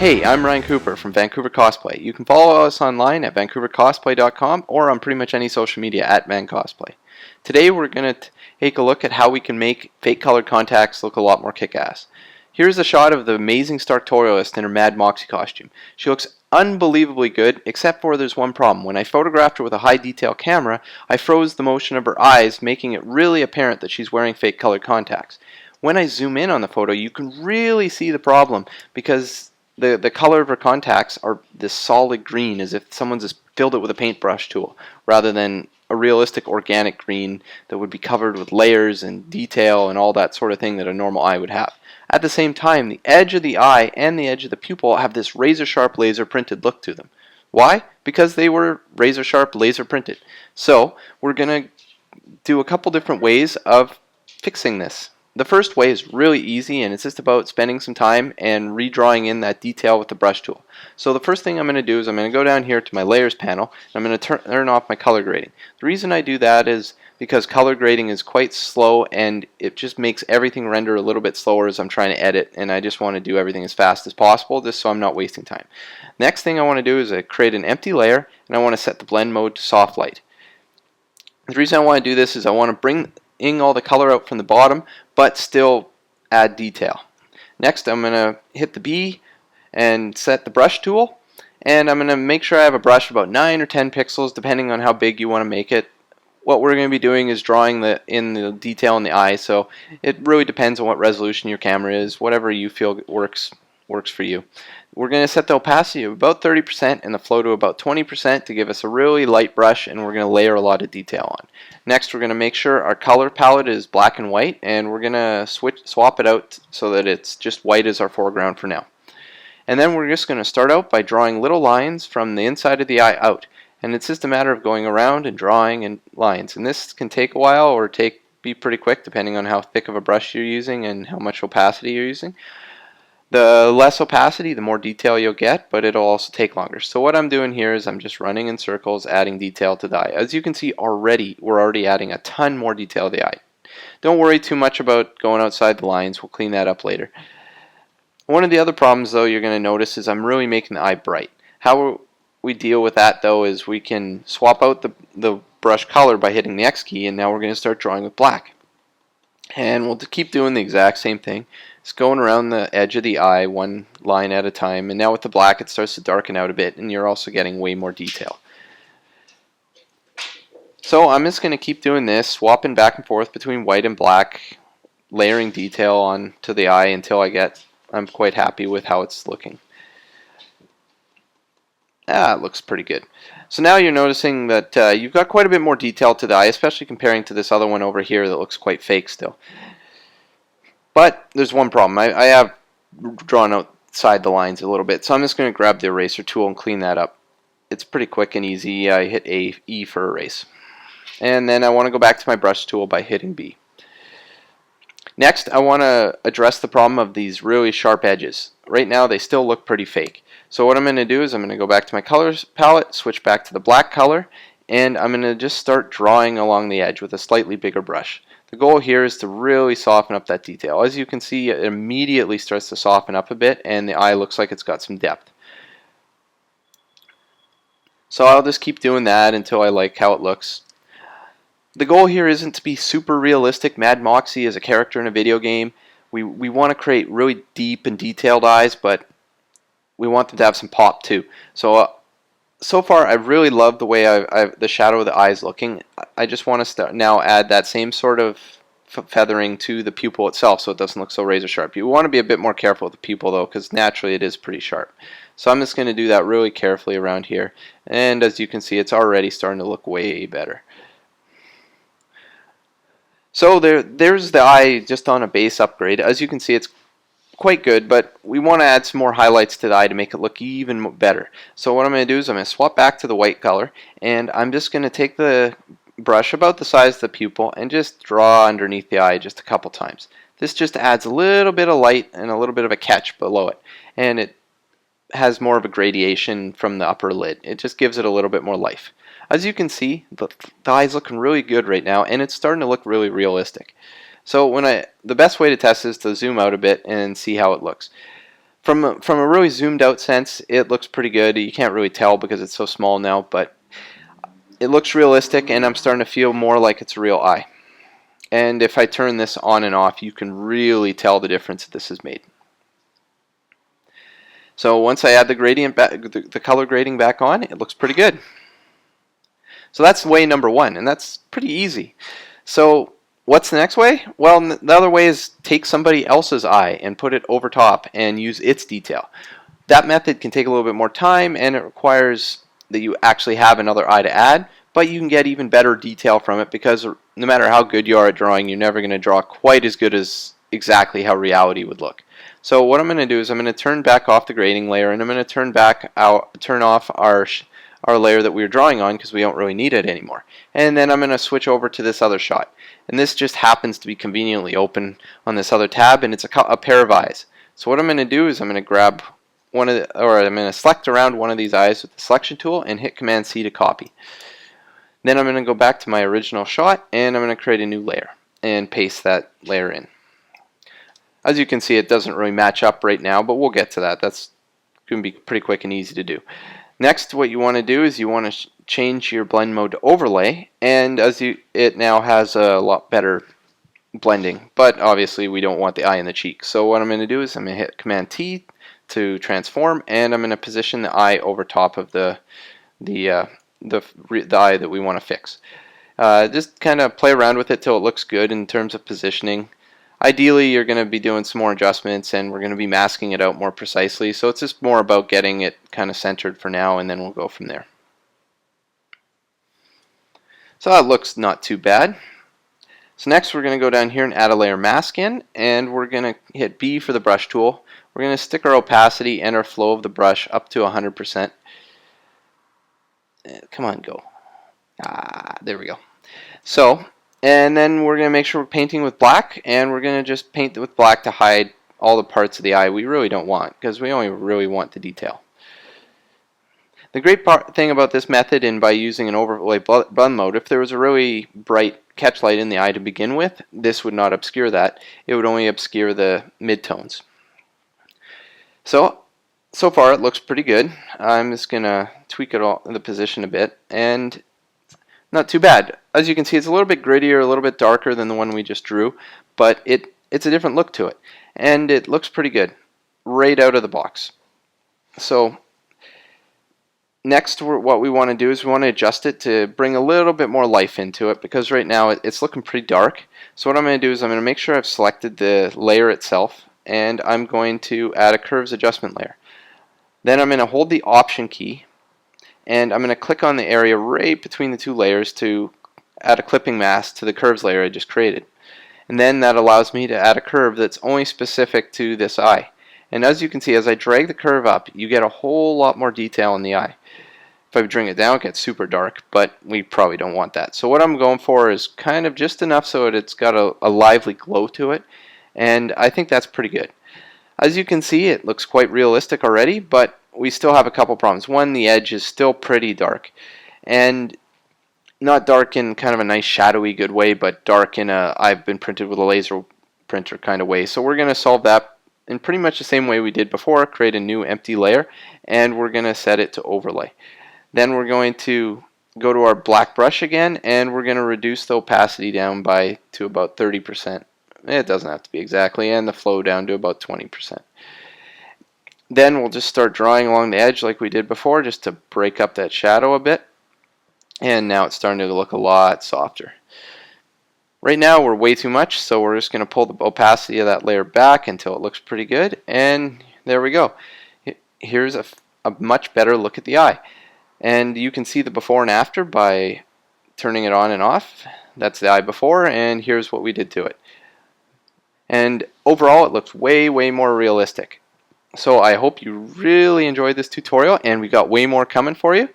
Hey, I'm Ryan Cooper from Vancouver Cosplay. You can follow us online at vancouvercosplay.com or on pretty much any social media at Vancosplay. Today we're going to take a look at how we can make fake colored contacts look a lot more kick-ass. Here's a shot of the amazing Startorialist in her Mad Moxie costume. She looks unbelievably good, except for there's one problem. When I photographed her with a high detail camera, I froze the motion of her eyes, making it really apparent that she's wearing fake colored contacts. When I zoom in on the photo, you can really see the problem because the color of her contacts are this solid green, as if someone's just filled it with a paintbrush tool, rather than a realistic organic green that would be covered with layers and detail and all that sort of thing that a normal eye would have. At the same time, the edge of the eye and the edge of the pupil have this razor sharp laser printed look to them. Why? Because they were razor sharp laser printed. So we're going to do a couple different ways of fixing this. The first way is really easy, and it's just about spending some time and redrawing in that detail with the brush tool. So the first thing I'm going to do is I'm going to go down here to my layers panel, and I'm going to turn off my color grading. The reason I do that is because color grading is quite slow, and it just makes everything render a little bit slower as I'm trying to edit, and I just want to do everything as fast as possible just so I'm not wasting time. Next thing I want to do is create an empty layer, and I want to set the blend mode to soft light. The reason I want to do this is I want to bring all the color out from the bottom, but still add detail. Next, I'm going to hit the B and set the brush tool, and I'm going to make sure I have a brush about 9 or 10 pixels depending on how big you want to make it. What we're going to be doing is drawing in the detail in the eye, so it really depends on what resolution your camera is. Whatever you feel works for you. We're going to set the opacity of about 30% and the flow to about 20% to give us a really light brush, and we're going to layer a lot of detail on. Next, we're going to make sure our color palette is black and white, and we're going to swap it out so that it's just white as our foreground for now. And then we're just going to start out by drawing little lines from the inside of the eye out, and it's just a matter of going around and drawing lines. And this can take a while or be pretty quick depending on how thick of a brush you're using and how much opacity you're using. The less opacity, the more detail you'll get, but it'll also take longer. So what I'm doing here is I'm just running in circles, adding detail to the eye. As you can see already, we're already adding a ton more detail to the eye. Don't worry too much about going outside the lines. We'll clean that up later. One of the other problems, though, you're going to notice is I'm really making the eye bright. How we deal with that, though, is we can swap out the brush color by hitting the X key, and now we're going to start drawing with black. And we'll keep doing the exact same thing. It's going around the edge of the eye one line at a time, and now with the black it starts to darken out a bit, and you're also getting way more detail. So I'm just going to keep doing this, swapping back and forth between white and black, layering detail onto the eye until I'm quite happy with how it's looking. It looks pretty good. So now you're noticing that you've got quite a bit more detail to the eye, especially comparing to this other one over here that looks quite fake still. But there's one problem. I have drawn outside the lines a little bit, so I'm just going to grab the eraser tool and clean that up. It's pretty quick and easy. I hit E for erase. And then I want to go back to my brush tool by hitting B. Next, I want to address the problem of these really sharp edges. Right now they still look pretty fake. So what I'm going to do is I'm going to go back to my colors palette, switch back to the black color, and I'm going to just start drawing along the edge with a slightly bigger brush. The goal here is to really soften up that detail. As you can see, it immediately starts to soften up a bit, and the eye looks like it's got some depth. So I'll just keep doing that until I like how it looks. The goal here isn't to be super realistic. Mad Moxie is a character in a video game. We want to create really deep and detailed eyes, but we want them to have some pop too. So far, I really love the way the shadow of the eye is looking. I just want to now add that same sort of feathering to the pupil itself so it doesn't look so razor sharp. You want to be a bit more careful with the pupil though, because naturally it is pretty sharp. So I'm just going to do that really carefully around here. And as you can see, it's already starting to look way better. So there's the eye just on a base upgrade. As you can see, it's quite good, but we want to add some more highlights to the eye to make it look even better. So what I'm going to do is I'm going to swap back to the white color, and I'm just going to take the brush about the size of the pupil and just draw underneath the eye just a couple times. This just adds a little bit of light and a little bit of a catch below it, and it has more of a gradation from the upper lid. It just gives it a little bit more life. As you can see, the eye's looking really good right now, and it's starting to look really realistic. So the best way to test is to zoom out a bit and see how it looks. From a really zoomed out sense, it looks pretty good. You can't really tell because it's so small now, but it looks realistic, and I'm starting to feel more like it's a real eye. And if I turn this on and off, you can really tell the difference that this has made. So once I add the gradient back, the color grading back on, it looks pretty good. So that's way number one, and that's pretty easy. So what's the next way? Well, the other way is take somebody else's eye and put it over top and use its detail. That method can take a little bit more time, and it requires that you actually have another eye to add, but you can get even better detail from it because no matter how good you are at drawing, you're never going to draw quite as good as exactly how reality would look. So what I'm going to do is I'm going to turn back off the grading layer, and I'm going to turn off our layer that we were drawing on because we don't really need it anymore. And then I'm going to switch over to this other shot. And this just happens to be conveniently open on this other tab, and it's a pair of eyes. So what I'm going to do is I'm going to grab I'm going to select around one of these eyes with the selection tool and hit Command C to copy. Then I'm going to go back to my original shot, and I'm going to create a new layer and paste that layer in. As you can see, it doesn't really match up right now, but we'll get to that. That's going to be pretty quick and easy to do. Next, what you want to do is you want to change your blend mode to overlay, and it now has a lot better blending, but obviously we don't want the eye in the cheek. So what I'm going to do is I'm going to hit Command T to transform, and I'm going to position the eye over top of the eye that we want to fix. Just kind of play around with it till it looks good in terms of positioning. Ideally, you're going to be doing some more adjustments, and we're going to be masking it out more precisely, so it's just more about getting it kind of centered for now, and then we'll go from there. So that looks not too bad. So next we're going to go down here and add a layer mask in, and we're going to hit B for the brush tool. We're going to stick our opacity and our flow of the brush up to 100%. Come on, go. There we go. So, and then we're going to make sure we're painting with black, and we're going to just paint it with black to hide all the parts of the eye we really don't want, because we only really want the detail. The great thing about this method, and by using an overlay blend mode, if there was a really bright catch light in the eye to begin with, this would not obscure that. It would only obscure the midtones. So far it looks pretty good. I'm just going to tweak it all in the position a bit, and not too bad. As you can see, it's a little bit grittier, a little bit darker than the one we just drew, but it's a different look to it, and it looks pretty good right out of the box. So next, what we want to do is we want to adjust it to bring a little bit more life into it, because right now it's looking pretty dark. So what I'm going to do is I'm going to make sure I've selected the layer itself, and I'm going to add a curves adjustment layer. Then I'm going to hold the Option key, and I'm going to click on the area right between the two layers to add a clipping mask to the curves layer I just created. And then that allows me to add a curve that's only specific to this eye. And as you can see, as I drag the curve up, you get a whole lot more detail in the eye. If I bring it down, it gets super dark, but we probably don't want that. So what I'm going for is kind of just enough so that it's got a lively glow to it, and I think that's pretty good. As you can see, it looks quite realistic already, but we still have a couple problems. One, the edge is still pretty dark, and not dark in kind of a nice shadowy good way, but dark in a I've been printed with a laser printer kind of way. So we're going to solve that in pretty much the same way we did before. Create a new empty layer, and we're going to set it to overlay. Then we're going to go to our black brush again, and we're going to reduce the opacity down to about 30%. It doesn't have to be exactly, and the flow down to about 20%. Then we'll just start drawing along the edge like we did before, just to break up that shadow a bit. And now it's starting to look a lot softer. Right now we're way too much, so we're just going to pull the opacity of that layer back until it looks pretty good, and there we go. Here's a much better look at the eye. And you can see the before and after by turning it on and off. That's the eye before, and here's what we did to it. And overall it looks way more realistic. So I hope you really enjoyed this tutorial, and we got way more coming for you.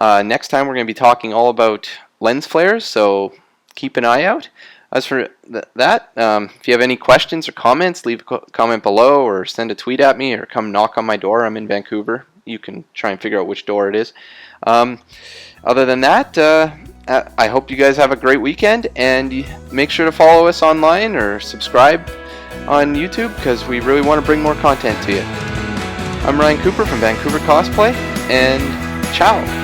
Next time we're going to be talking all about lens flares, so keep an eye out. As for that, if you have any questions or comments, leave a comment below or send a tweet at me or come knock on my door. I'm in Vancouver. You can try and figure out which door it is. Other than that, I hope you guys have a great weekend, and make sure to follow us online or subscribe on YouTube, because we really want to bring more content to you. I'm Ryan Cooper from Vancouver Cosplay, and ciao!